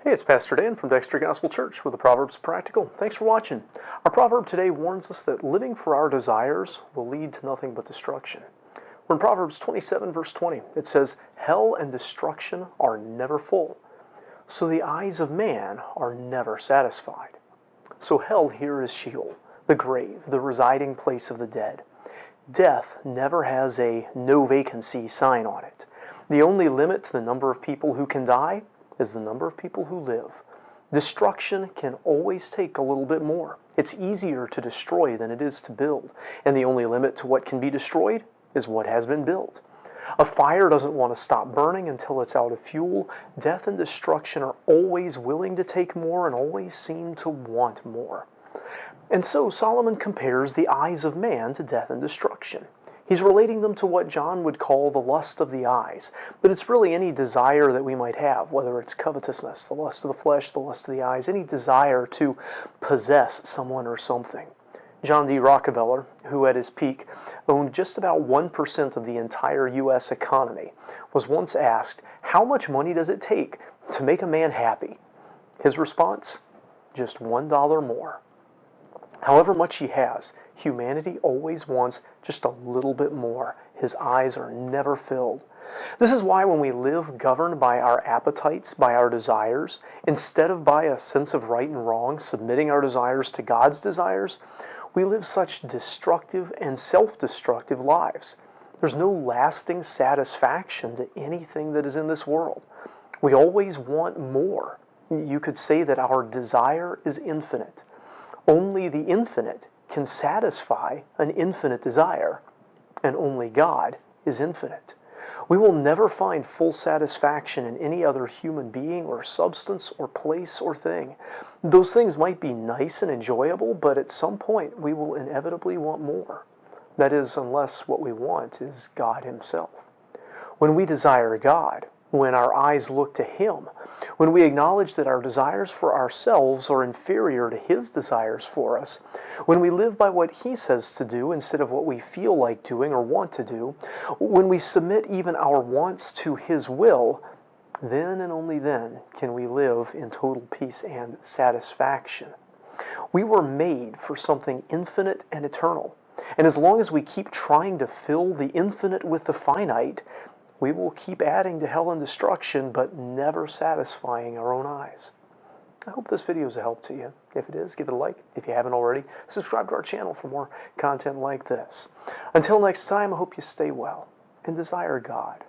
Hey, it's Pastor Dan from Dexter Gospel Church with the Proverbs Practical. Thanks for watching. Our proverb today warns us that living for our desires will lead to nothing but destruction. We're in Proverbs 27, verse 20. It says, "Hell and destruction are never full, so the eyes of man are never satisfied." So hell here is Sheol, the grave, the residing place of the dead. Death never has a no vacancy sign on it. The only limit to the number of people who can die is the number of people who live. Destruction can always take a little bit more. It's easier to destroy than it is to build, and the only limit to what can be destroyed is what has been built. A fire doesn't want to stop burning until it's out of fuel. Death and destruction are always willing to take more and always seem to want more. And so Solomon compares the eyes of man to death and destruction. He's relating them to what John would call the lust of the eyes, but it's really any desire that we might have, whether it's covetousness, the lust of the flesh, the lust of the eyes, any desire to possess someone or something. John D. Rockefeller, who at his peak owned just about 1% of the entire U.S. economy, was once asked, "How much money does it take to make a man happy?" His response, "Just $1 more." However much he has, humanity always wants just a little bit more. His eyes are never filled. This is why when we live governed by our appetites, by our desires, instead of by a sense of right and wrong, submitting our desires to God's desires, we live such destructive and self-destructive lives. There's no lasting satisfaction to anything that is in this world. We always want more. You could say that our desire is infinite. Only the infinite can satisfy an infinite desire, and only God is infinite. We will never find full satisfaction in any other human being or substance or place or thing. Those things might be nice and enjoyable, but at some point we will inevitably want more. That is, unless what we want is God Himself. When we desire God, when our eyes look to Him, when we acknowledge that our desires for ourselves are inferior to His desires for us, when we live by what He says to do instead of what we feel like doing or want to do, when we submit even our wants to His will, then and only then can we live in total peace and satisfaction. We were made for something infinite and eternal, and as long as we keep trying to fill the infinite with the finite, we will keep adding to hell and destruction, but never satisfying our own eyes. I hope this video is a help to you. If it is, give it a like. If you haven't already, subscribe to our channel for more content like this. Until next time, I hope you stay well and desire God.